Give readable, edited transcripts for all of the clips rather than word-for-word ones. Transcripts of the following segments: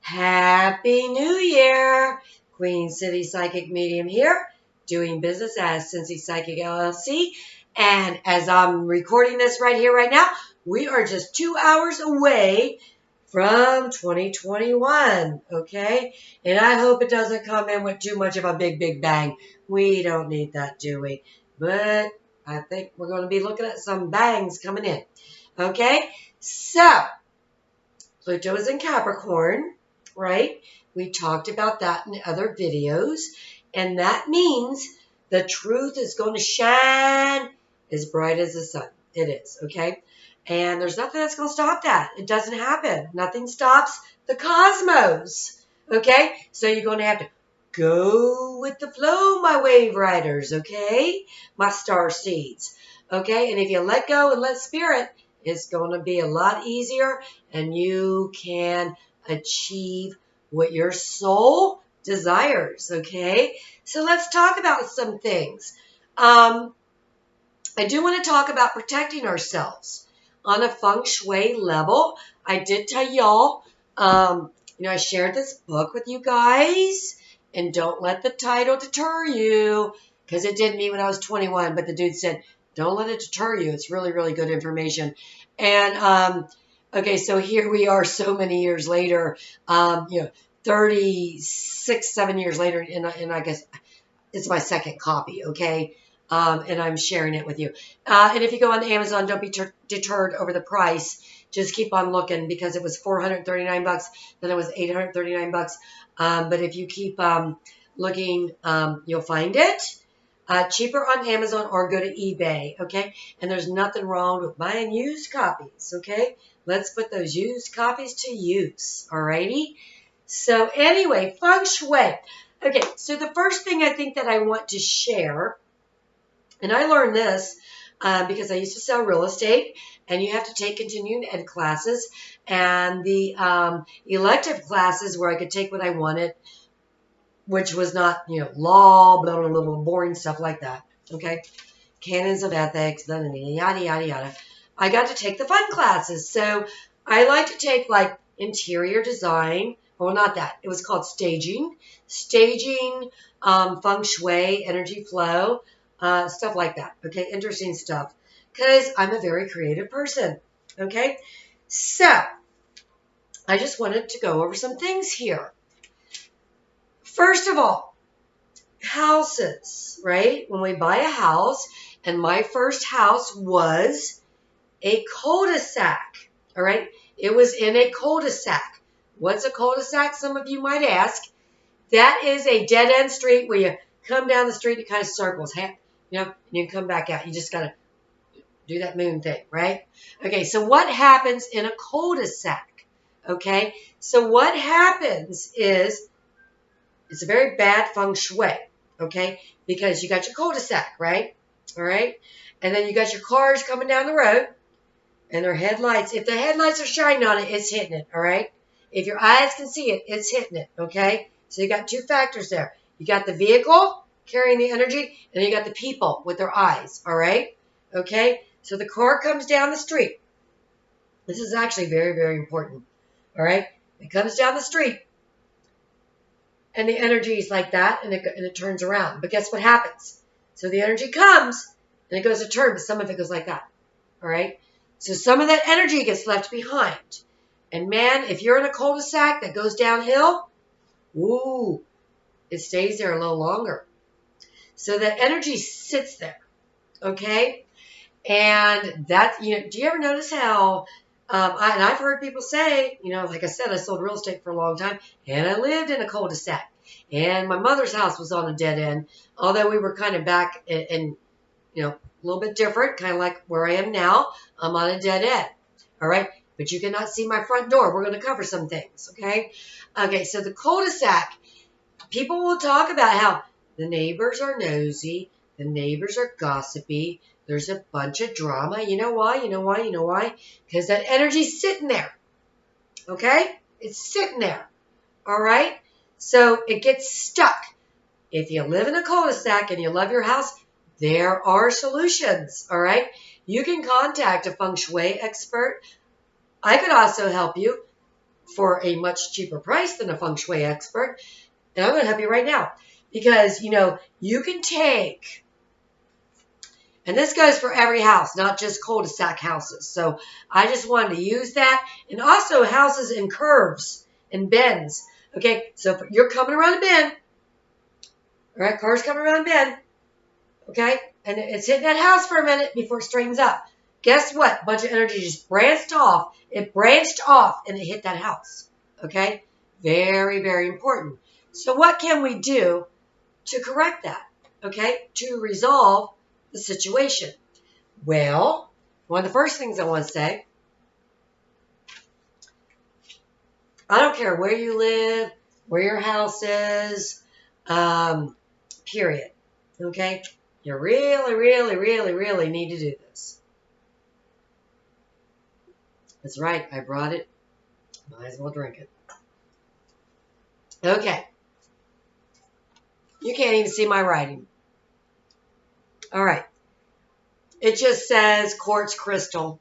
Happy New Year! Queen City Psychic Medium here, doing business as Cincy Psychic LLC. And as I'm recording this right here, right now, we are just 2 hours away from 2021, okay? And I hope it doesn't come in with too much of a big bang. We don't need that, do we? But I think we're going to be looking at some bangs coming in, okay? So, Pluto is in Capricorn, right? We talked about that in other videos. And that means the truth is going to shine as bright as the sun. It is, okay? And there's nothing that's going to stop that. It doesn't happen. Nothing stops the cosmos, okay? So you're going to have to go with the flow, my wave riders, okay? My star seeds, okay? And if you let go and let spirit, it's going to be a lot easier, and you can achieve what your soul desires, okay? So let's talk about some things. I do want to talk about protecting ourselves on a feng shui level. I did tell y'all, I shared this book with you guys, and don't let the title deter you, because it did me when I was 21, but the dude said, don't let it deter you. It's really, really good information. And, okay, so here we are so many years later, 36, 7 years later, and I guess it's my second copy, okay? And I'm sharing it with you. And if you go on Amazon, don't be deterred over the price. Just keep on looking, because it was $439, then it was $839. But if you keep looking, you'll find it. Cheaper on Amazon, or go to eBay, okay? And there's nothing wrong with buying used copies, okay? Let's put those used copies to use, alrighty? So anyway, feng shui. Okay, so the first thing I think that I want to share, and I learned this because I used to sell real estate, and you have to take continuing ed classes, and the elective classes where I could take what I wanted, which was not, law, blah, blah, blah, blah, boring stuff like that, okay? Canons of ethics, blah, blah, blah, yada, yada, yada. I got to take the fun classes. So I like to take, like, interior design. Well, not that. It was called staging. Staging, feng shui, energy flow, stuff like that, okay? Interesting stuff, because I'm a very creative person, okay? So I just wanted to go over some things here. First of all, houses, right? When we buy a house, and my first house was a cul-de-sac, all right? It was in a cul-de-sac. What's a cul-de-sac? Some of you might ask. That is a dead-end street where you come down the street, it kind of circles, and you come back out. You just got to do that moon thing, right? Okay, so what happens in a cul-de-sac, okay? So what happens is, it's a very bad feng shui, okay? Because you got your cul-de-sac, right? All right? And then you got your cars coming down the road, and their headlights. If the headlights are shining on it, it's hitting it, all right? If your eyes can see it, it's hitting it, okay? So you got two factors there. You got the vehicle carrying the energy, and then you got the people with their eyes, all right? Okay? So the car comes down the street. This is actually very, very important, all right? It comes down the street. And the energy is like that, and it turns around. But guess what happens? So the energy comes, and it goes to turn, but some of it goes like that. All right? So some of that energy gets left behind. And man, if you're in a cul-de-sac that goes downhill, ooh, it stays there a little longer. So that energy sits there. Okay? And that, do you ever notice how, and I've heard people say, like I said, I sold real estate for a long time, and I lived in a cul-de-sac. And my mother's house was on a dead end, although we were kind of back and a little bit different, kind of like where I am now. I'm on a dead end, all right? But you cannot see my front door. We're going to cover some things, okay? Okay, so the cul-de-sac, people will talk about how the neighbors are nosy, the neighbors are gossipy, there's a bunch of drama. You know why? Because that energy's sitting there, okay? It's sitting there, all right? So it gets stuck. If you live in a cul-de-sac and you love your house, there are solutions, all right? You can contact a feng shui expert. I could also help you. for a much cheaper price than a feng shui expert. And I'm going to help you right now. Because, you can take, and this goes for every house, not just cul-de-sac houses. So I just wanted to use that. And also houses in curves and bends. Okay, so if you're coming around a bend, all right, car's coming around a bend, okay, and it's hitting that house for a minute before it straightens up. Guess what? A bunch of energy just branched off. It branched off and it hit that house. Okay, very, very important. So what can we do to correct that? Okay, to resolve the situation? Well, one of the first things I want to say, I don't care where you live, where your house is, period. Okay, you really, really, really, really need to do this. That's right, I brought it. Might as well drink it. Okay. You can't even see my writing. All right. It just says quartz crystal.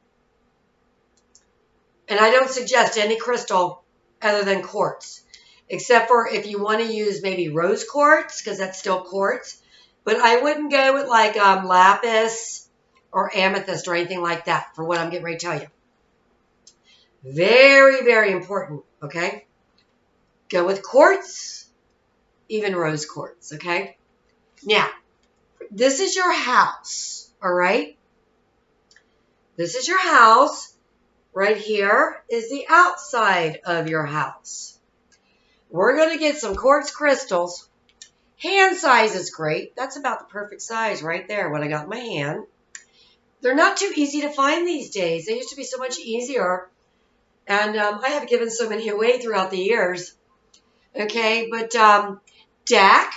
And I don't suggest any crystal other than quartz. Except for if you want to use maybe rose quartz, because that's still quartz. But I wouldn't go with like lapis or amethyst or anything like that for what I'm getting ready to tell you. Very, very important, okay? Go with quartz, even rose quartz, okay? Now, this is your house, all right? This is your house. Right here is the outside of your house. We're going to get some quartz crystals. Hand size is great. That's about the perfect size right there, what I got in my hand. They're not too easy to find these days. They used to be so much easier. And I have given so many away throughout the years. Okay, but Dak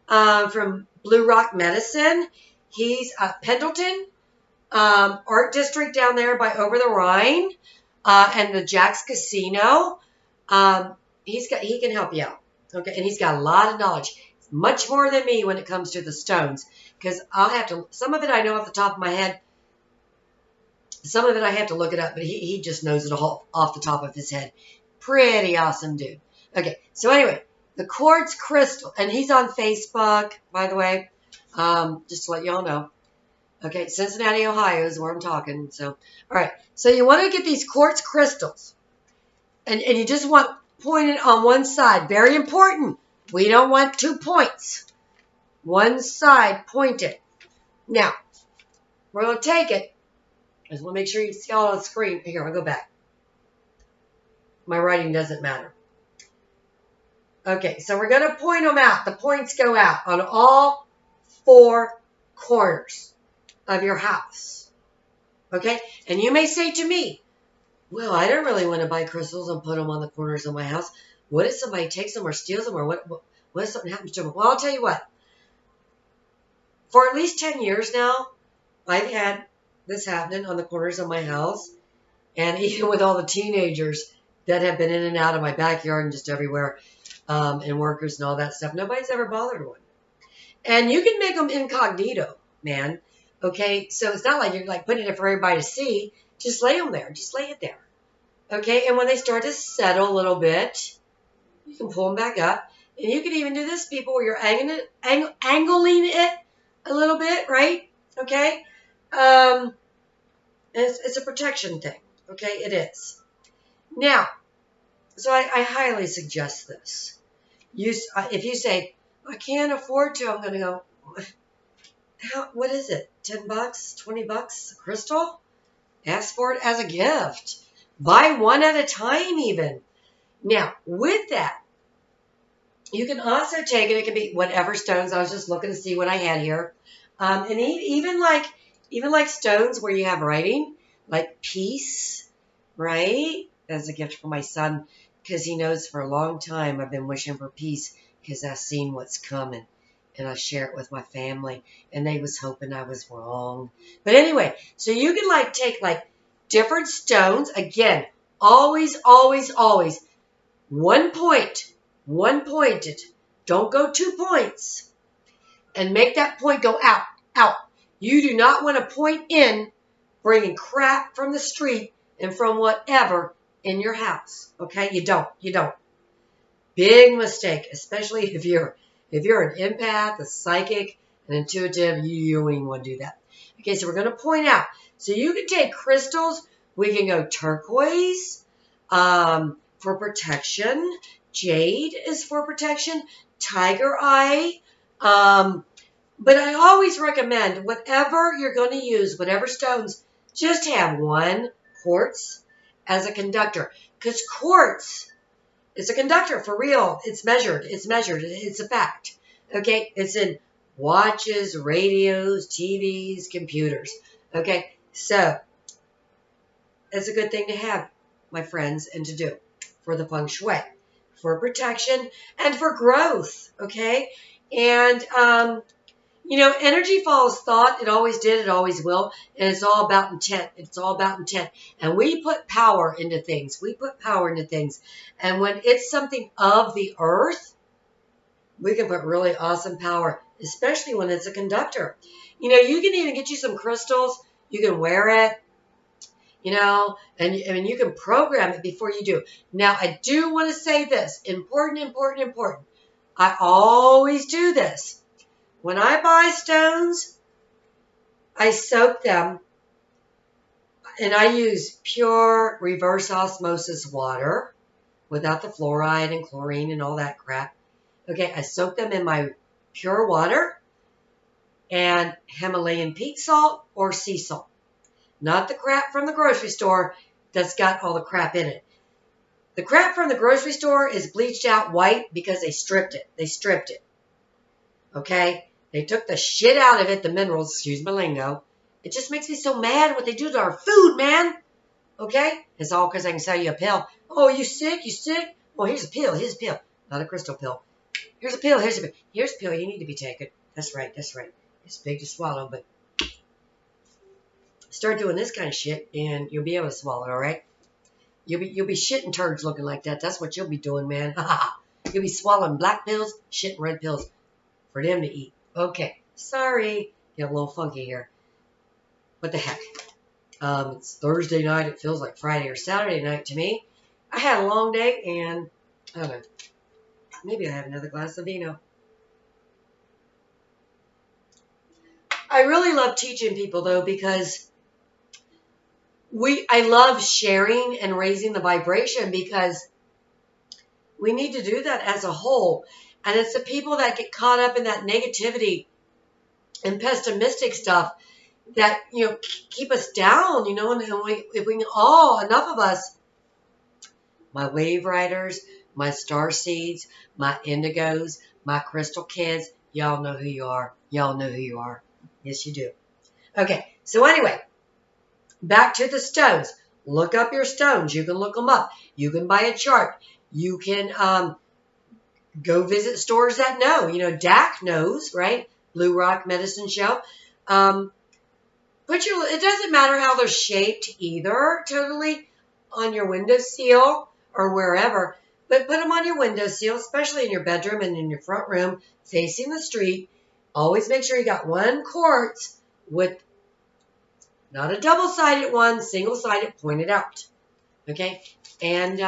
from Blue Rock Medicine, he's Pendleton Art District down there by over the Rhine, and the Jack's Casino. He can help you out. Okay, and he's got a lot of knowledge, much more than me when it comes to the stones. Because I'll have to, some of it I know off the top of my head. Some of it I have to look it up, but he just knows it all off the top of his head. Pretty awesome dude. Okay, so anyway, the quartz crystal, and he's on Facebook, by the way, just to let y'all know. Okay, Cincinnati, Ohio is where I'm talking. So, all right, so you want to get these quartz crystals, and you just want pointed on one side. Very important. We don't want 2 points. One side pointed. Now, we're going to take it. I just want to make sure you see all on the screen. Here, I'll go back. My writing doesn't matter. Okay, so we're going to point them out. The points go out on all 4 corners of your house. Okay? And you may say to me, well, I don't really want to buy crystals and put them on the corners of my house. What if somebody takes them or steals them, or what if something happens to them? Well, I'll tell you what. For at least 10 years now, I've had this happening on the corners of my house, and even with all the teenagers that have been in and out of my backyard and just everywhere, and workers and all that stuff, nobody's ever bothered one. And you can make them incognito, man. Okay, so it's not like you're like putting it for everybody to see. Just lay them there. Just lay it there. Okay, and when they start to settle a little bit, you can pull them back up. And you can even do this, people, where you're angling it a little bit, right? Okay. It's a protection thing. Okay, it is. Now, so I highly suggest this. If you say, I can't afford to, I'm going to go, what is it? $10, $20 a crystal? Ask for it as a gift. Buy one at a time even. Now, with that, you can also take it. It can be whatever stones. I was just looking to see what I had here. And even like stones where you have writing, like peace, right? That's a gift for my son, because he knows for a long time I've been wishing for peace, because I've seen what's coming. And I share it with my family, and they was hoping I was wrong. But anyway, so you can like take like different stones. Again, always, always, always 1 point, 1 pointed. Don't go 2 points. And make that point go out, out. You do not want to point in, bringing crap from the street and from whatever in your house. Okay, you don't. Big mistake, especially if you're an empath, a psychic, an intuitive. You don't even want to do that. Okay, so we're going to point out. So you can take crystals. We can go turquoise for protection. Jade is for protection. Tiger eye. But I always recommend whatever you're going to use, whatever stones, just have one quartz as a conductor. Because quartz is a conductor for real. It's measured. It's a fact. Okay? It's in watches, radios, TVs, computers. Okay? So, it's a good thing to have, my friends, and to do for the feng shui, for protection, and for growth. Okay? And, energy follows thought. It always did. It always will. And it's all about intent. It's all about intent. And we put power into things. And when it's something of the earth, we can put really awesome power, especially when it's a conductor. You can even get you some crystals. You can wear it, and you can program it before you do. Now, I do want to say this. Important. I always do this. When I buy stones, I soak them, and I use pure reverse osmosis water without the fluoride and chlorine and all that crap. Okay, I soak them in my pure water and Himalayan pink salt or sea salt. Not the crap from the grocery store that's got all the crap in it. The crap from the grocery store is bleached out white because they stripped it. Okay? They took the shit out of it, the minerals, excuse my lingo. It just makes me so mad what they do to our food, man. Okay? It's all because I can sell you a pill. Oh, you sick? Well, here's a pill. Not a crystal pill. Here's a pill. Here's a pill you need to be taking. That's right. It's big to swallow, but start doing this kind of shit and you'll be able to swallow it, all right? You'll be shitting turds looking like that. That's what you'll be doing, man. You'll be swallowing black pills, shitting red pills for them to eat. Okay, sorry, get a little funky here. What the heck? It's Thursday night. It feels like Friday or Saturday night to me. I had a long day, and I don't know. Maybe I have another glass of vino. I really love teaching people, though, because I love sharing and raising the vibration, because we need to do that as a whole. And it's the people that get caught up in that negativity and pessimistic stuff that, keep us down, and if we can all, enough of us, my wave riders, my star seeds, my indigos, my crystal kids, y'all know who you are. Yes, you do. Okay, so anyway, back to the stones. Look up your stones. You can look them up. You can buy a chart. You can go visit stores that know. DAC knows, right? Blue Rock Medicine Show. It doesn't matter how they're shaped either, totally, on your windowsill or wherever. But put them on your windowsill, especially in your bedroom and in your front room, facing the street. Always make sure you got one quartz with not a double-sided one, single-sided, pointed out. Okay? And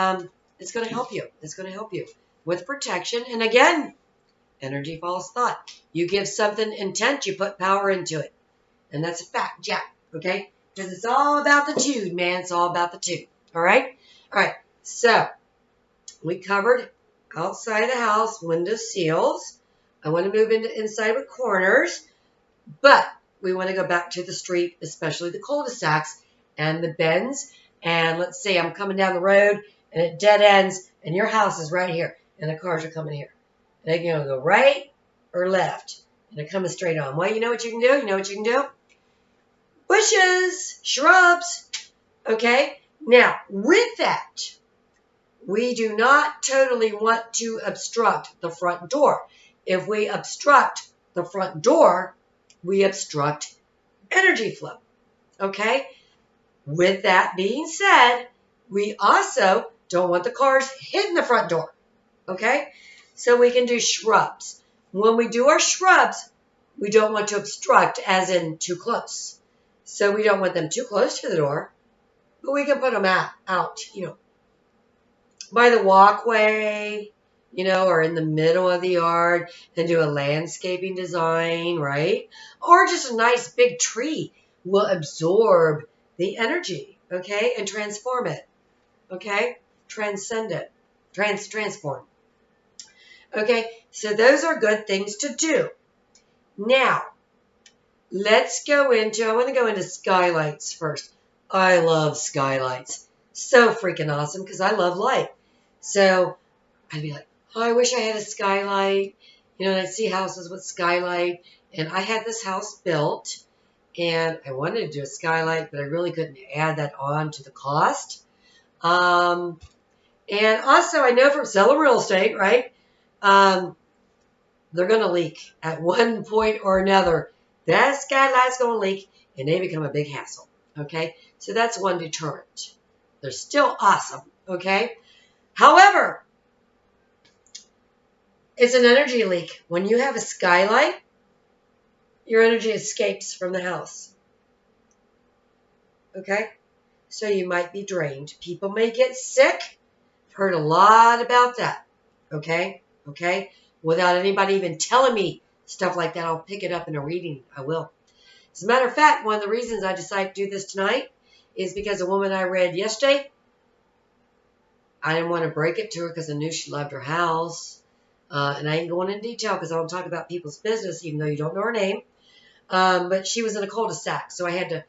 it's going to help you. It's going to help you with protection. And again, energy follows thought. You give something intent, you put power into it. And that's a fact, Jack. Okay? Because it's all about the tude, man. It's all about the tude. All right? All right. So, we covered outside the house, window seals. I want to move into inside with corners. But we want to go back to the street, especially the cul-de-sacs and the bends. And let's say I'm coming down the road and it dead ends and your house is right here and the cars are coming here. They're going to go right or left. And they're coming straight on. Well, you know what you can do? Bushes, shrubs. Okay? Now, with that, we do not totally want to obstruct the front door. If we obstruct the front door, we obstruct energy flow. Okay? With that being said, we also don't want the cars hitting the front door. Okay? So we can do shrubs. When we do our shrubs, we don't want to obstruct, as in too close. So we don't want them too close to the door, but we can put them out, by the walkway, you know, or in the middle of the yard and do a landscaping design, right? Or just a nice big tree will absorb the energy, okay, and transform it, okay? Transcend it, transform. Okay, so those are good things to do. Now, let's go into, I want to go into skylights first. I love skylights. So freaking awesome because I love light. So I'd be like, oh, I wish I had a skylight. You know, and I'd see houses with skylight. And I had this house built and I wanted to do a skylight, but I really couldn't add that on to the cost. And also I know from selling real estate, right? They're going to leak at one point or another. That skylight's going to leak and they become a big hassle. Okay, so that's one deterrent. They're still awesome. Okay, however, it's an energy leak. When you have a skylight, your energy escapes from the house. Okay, so you might be drained. People may get sick. I've heard a lot about that. Okay, without anybody even telling me stuff like that, I'll pick it up in a reading. I will. As a matter of fact, one of the reasons I decided to do this tonight is because a woman I read yesterday, I didn't want to break it to her because I knew she loved her house. And I ain't going into detail because I don't talk about people's business, even though you don't know her name. But she was in a cul-de-sac, so I had to,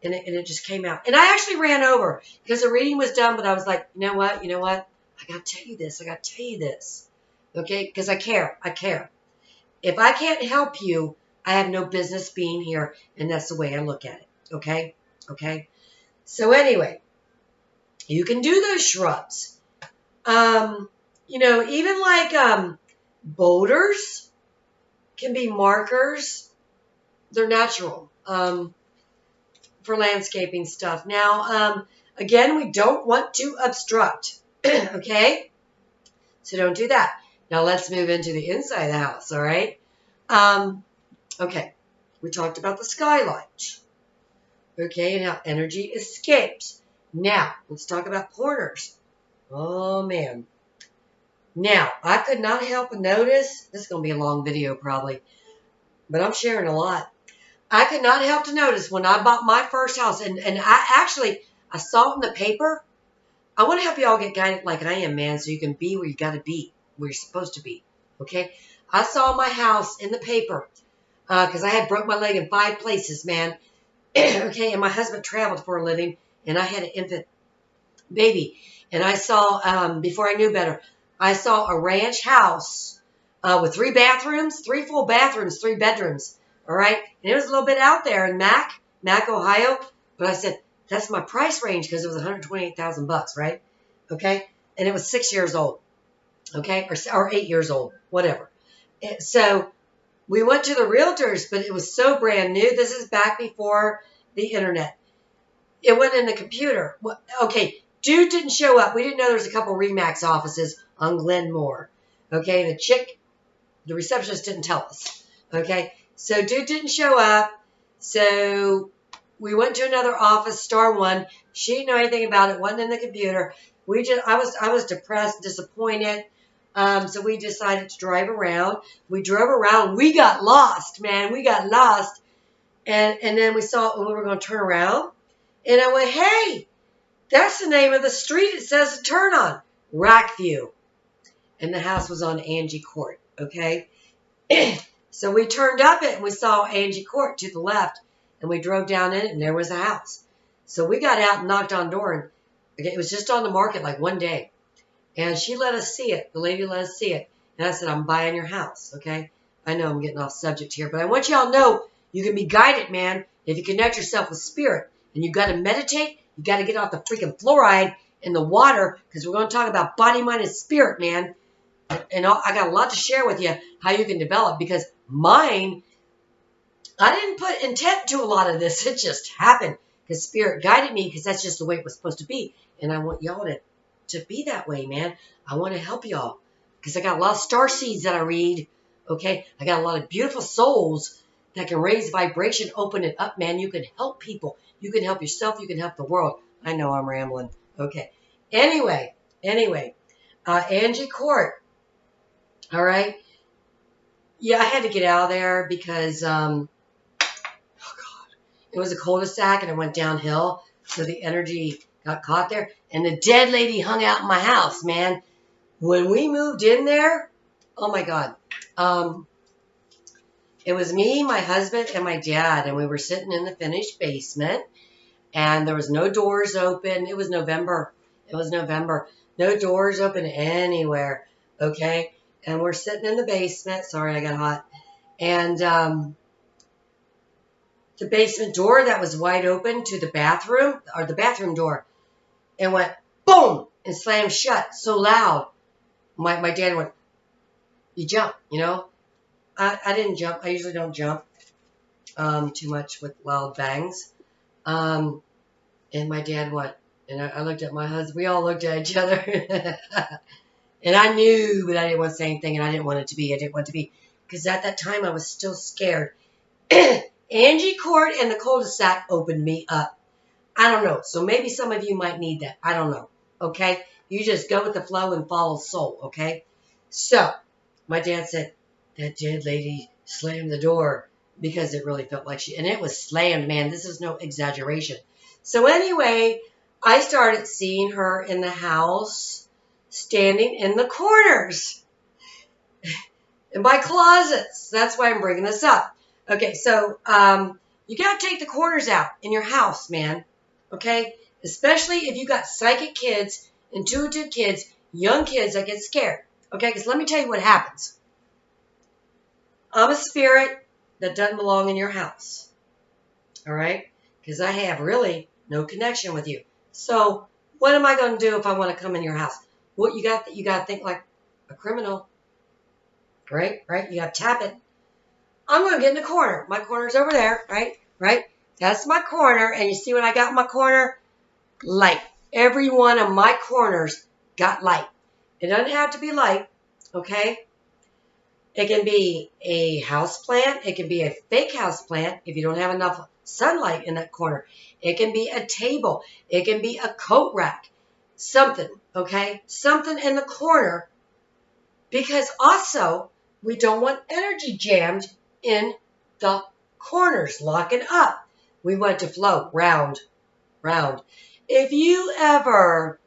and it just came out. And I actually ran over because the reading was done, but I was like, you know what? I got to tell you this. Okay? Because I care. If I can't help you, I have no business being here, and that's the way I look at it, okay? So anyway, you can do those shrubs. You know, even like boulders can be markers. They're natural for landscaping stuff. Now, again, we don't want to obstruct, okay? So don't do that. Now let's move into the inside of the house, all right? Okay, we talked about the skylight, okay, and how energy escapes. Now, let's talk about corners. Oh, man. Now, I could not help but notice, this is going to be a long video probably, but I'm sharing a lot. I could not help to notice when I bought my first house, and I saw it in the paper. I want to help you all get guided like I am, man, so you can be where you got to be, where you're supposed to be, okay? I saw my house in the paper. Because I had broke my leg in 5 places, man. Okay, and my husband traveled for a living, and I had an infant baby. And I saw, before I knew better, I saw a ranch house with 3 bathrooms, 3 full bathrooms, 3 bedrooms. All right, and it was a little bit out there in Mac, Ohio. But I said that's my price range because it was $128,000, right? Okay, and it was 6 years old. Okay, or 8 years old, whatever. So we went to the realtors, but it was so brand new. This is back before the internet. It went in the computer. Okay, dude didn't show up. We didn't know there was a couple RE/MAX offices on Glenmore. Okay, the receptionist didn't tell us. Okay, so dude didn't show up. So we went to another office, Star One. She didn't know anything about it. Wasn't in the computer. I was depressed, disappointed. So we decided to drive around. We drove around. We got lost, man. We got lost. And then we saw it when we were going to turn around. And I went, hey, that's the name of the street it says to turn on. Rockview. And the house was on Angie Court, okay? So we turned up it and we saw Angie Court to the left. And we drove down in it and there was a house. So we got out and knocked on the door. And it was just on the market like one day. And she let us see it. The lady let us see it. And I said, I'm buying your house, okay? I know I'm getting off subject here, but I want y'all to know you can be guided, man, if you connect yourself with spirit. And you got to meditate. You got to get off the freaking fluoride in the water because we're going to talk about body, mind, and spirit, man. And I got a lot to share with you how you can develop because mine, I didn't put intent to a lot of this. It just happened because spirit guided me because that's just the way it was supposed to be. And I want y'all to be that way, man. I want to help y'all because I got a lot of star seeds that I read, okay? I got a lot of beautiful souls that can raise vibration, open it up, man. You can help people. You can help yourself. You can help the world. I know I'm rambling. Okay. Anyway. Angie Court. All right. Yeah, I had to get out of there because oh God, it was a cul-de-sac and it went downhill, so the energy got caught there, and the dead lady hung out in my house, man. When we moved in there, oh my God, it was me, my husband, and my dad, and we were sitting in the finished basement, and there was no doors open. It was November. It was November. No doors open anywhere. Okay, and we're sitting in the basement. Sorry, I got hot. And the basement door that was wide open to the bathroom, or the bathroom door, and went boom and slammed shut so loud. My dad went, you jump, you know. I didn't jump. I usually don't jump too much with loud bangs. And my dad went, and I looked at my husband. We all looked at each other. And I knew, but I didn't want to say anything, and I didn't want it to be. I didn't want it to be. Because at that time, I was still scared. Angie Court and the cul-de-sac opened me up. I don't know. So maybe some of you might need that. I don't know. Okay? You just go with the flow and follow soul. Okay? So, my dad said, that dead lady slammed the door, because it really felt like and it was slammed, man. This is no exaggeration. So anyway, I started seeing her in the house, standing in the corners, in my closets. That's why I'm bringing this up. Okay, so you got to take the corners out in your house, man. Okay? Especially if you got psychic kids, intuitive kids, young kids that get scared. Okay? Because let me tell you what happens. I'm a spirit that doesn't belong in your house. All right? Because I have really no connection with you. So what am I going to do if I want to come in your house? Well, you got to think like a criminal. Right? Right? You got to tap it. I'm going to get in the corner. My corner's over there. Right? Right? That's my corner. And you see what I got in my corner? Light. Every one of my corners got light. It doesn't have to be light. Okay? It can be a house plant. It can be a fake house plant if you don't have enough sunlight in that corner. It can be a table. It can be a coat rack. Something, okay? Something in the corner, because also we don't want energy jammed in the corners. Lock it up. We want to flow round, round. If you ever,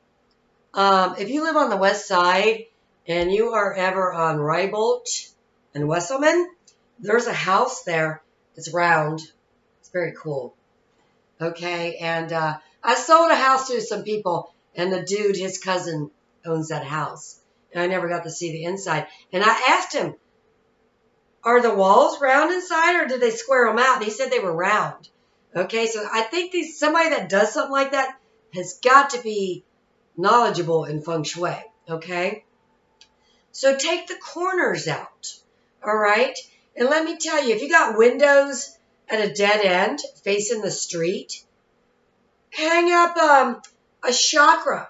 if you live on the west side and you are ever on Rybolt and Wesselman, there's a house there. It's round. It's very cool. Okay, and I sold a house to some people, and the dude, his cousin, owns that house. And I never got to see the inside. And I asked him, are the walls round inside, or did they square them out? And he said they were round. Okay, so I think somebody that does something like that has got to be knowledgeable in feng shui. Okay? So take the corners out. All right? And let me tell you, if you got windows at a dead end facing the street, hang up a chakra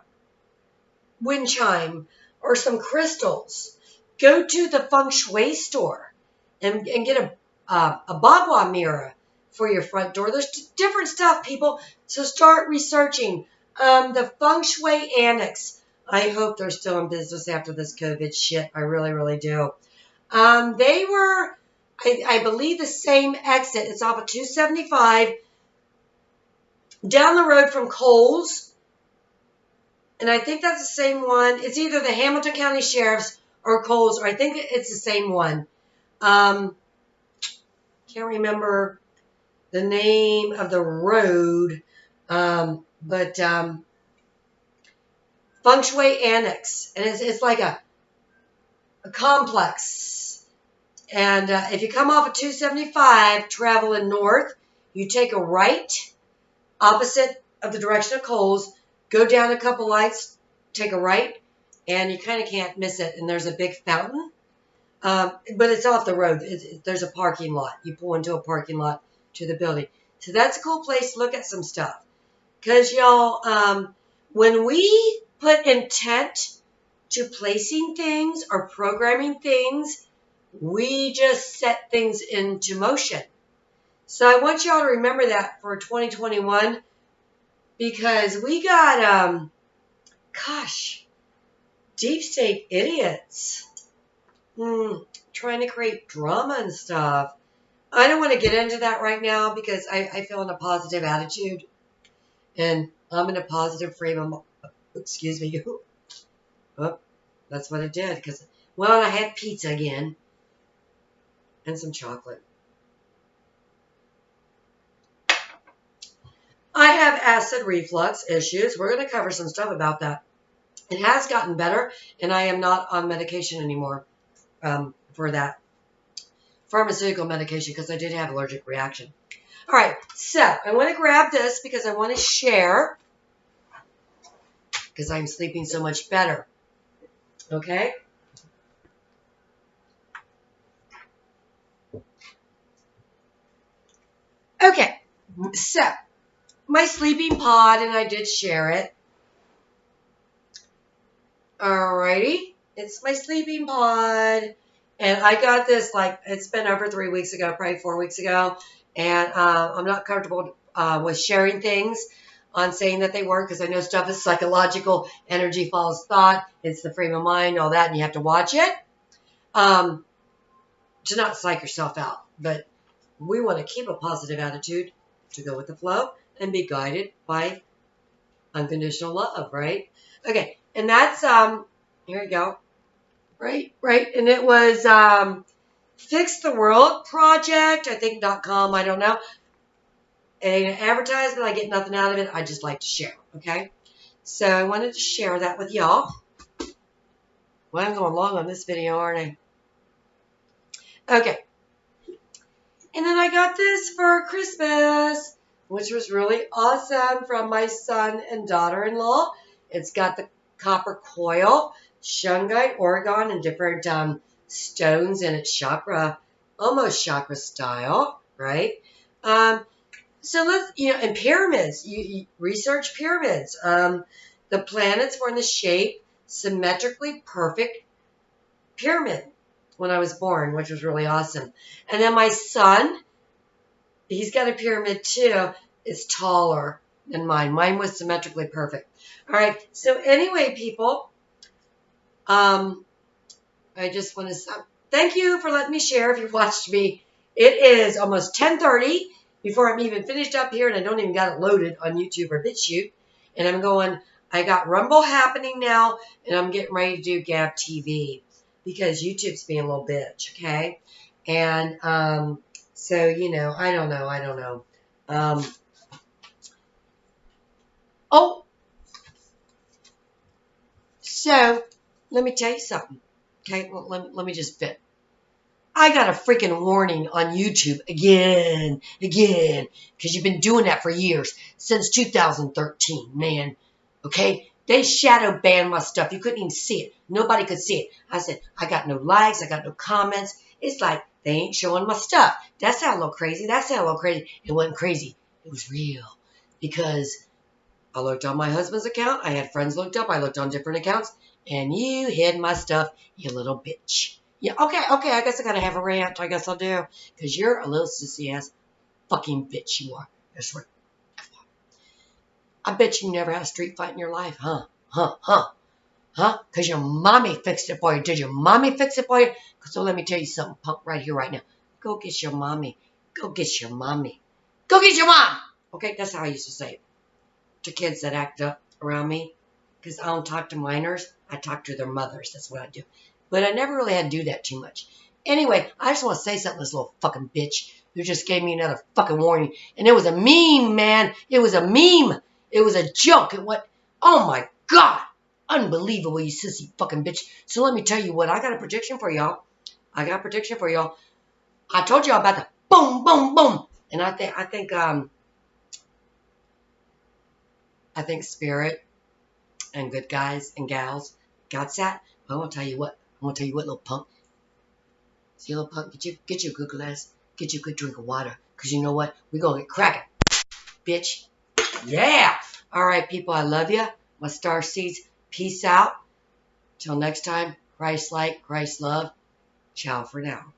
wind chime or some crystals. Go to the feng shui store and get a bagua mirror for your front door. There's different stuff, people. So start researching. The Feng Shui Annex. I hope they're still in business after this COVID shit. I really, really do. They were, I believe, the same exit. It's off of 275 down the road from Kohl's. And I think that's the same one. It's either the Hamilton County Sheriff's or Kohl's, or I think it's the same one. Can't remember the name of the road, but Feng Shui Annex. And it's like a complex. And if you come off of 275, traveling north, you take a right, opposite of the direction of Kohl's, go down a couple lights, take a right, and you kind of can't miss it. And there's a big fountain, but it's off the road. There's a parking lot. You pull into a parking lot to the building. So that's a cool place to look at some stuff. Because, y'all, when we put intent to placing things or programming things, we just set things into motion. So I want y'all to remember that for 2021, because we got, deep state idiots. Trying to create drama and stuff. I don't want to get into that right now because I feel in a positive attitude. And I'm in a positive frame of, excuse me. Oh, that's what I did. Because, well, I had pizza again. And some chocolate. I have acid reflux issues. We're going to cover some stuff about that. It has gotten better, and I am not on medication anymore for that pharmaceutical medication because I did have allergic reaction. All right, so I want to grab this because I want to share because I'm sleeping so much better. Okay? Okay, so my sleeping pod, and I did share it. Alrighty, it's my sleeping pod, and I got this it's been over 3 weeks ago, probably 4 weeks ago, and I'm not comfortable with sharing things on saying that they work because I know stuff is psychological, energy follows thought, it's the frame of mind, all that, and you have to watch it to not psych yourself out, but we want to keep a positive attitude to go with the flow and be guided by unconditional love, right? Okay, and that's, here you go, right, and it was Fix the World Project, I think .com, I don't know. It ain't an advertisement, I get nothing out of it, I just like to share, okay? So I wanted to share that with y'all. Well, I'm going long on this video, aren't I? Okay. And then I got this for Christmas, which was really awesome from my son and daughter-in-law. It's got the copper coil, shungite, orgone, and different stones in its chakra, almost chakra style, right? So let's, and pyramids, you research pyramids. The planets were in the shape, symmetrically perfect pyramid when I was born, which was really awesome. And then my son, he's got a pyramid too. It's taller than mine. Mine was symmetrically perfect. All right. So anyway, people, I just want to thank you for letting me share if you've watched me. It is almost 10:30 before I'm even finished up here, and I don't even got it loaded on YouTube or BitChute. And I'm going, I got Rumble happening now, and I'm getting ready to do Gab TV because YouTube's being a little bitch, okay? And so, I don't know. So let me tell you something, okay? Well, let me just fit. I got a freaking warning on YouTube again, because you've been doing that for years, since 2013, man, okay? They shadow banned my stuff. You couldn't even see it. Nobody could see it. I said, I got no likes. I got no comments. It's like they ain't showing my stuff. That sounded a little crazy. It wasn't crazy. It was real. Because I looked on my husband's account. I had friends looked up. I looked on different accounts. And you hid my stuff, you little bitch. Yeah, okay, I guess I gotta have a rant. I guess I'll do. Because you're a little sissy-ass fucking bitch you are. That's right. I bet you never had a street fight in your life, huh? Because your mommy fixed it for you. Did your mommy fix it for you? So let me tell you something, punk, right here, right now. Go get your mommy. Go get your mommy. Go get your mom! Okay, that's how I used to say it to kids that act up around me. Because I don't talk to minors. I talk to their mothers. That's what I do. But I never really had to do that too much. Anyway, I just want to say something to this little fucking bitch who just gave me another fucking warning. And it was a meme, man. It was a meme. It was a joke. Oh my God. Unbelievable, you sissy fucking bitch. So let me tell you what. I got a prediction for y'all. I told y'all about the boom, boom, boom. And I think Spirit and good guys and gals got that. But I'm gonna tell you what, little punk. See, little punk, get you a good glass, get you a good drink of water, because you know what? We're gonna get cracking, bitch. Yeah. All right, people, I love you. My star seeds. Peace out. Till next time, Christ-like, Christ love. Ciao for now.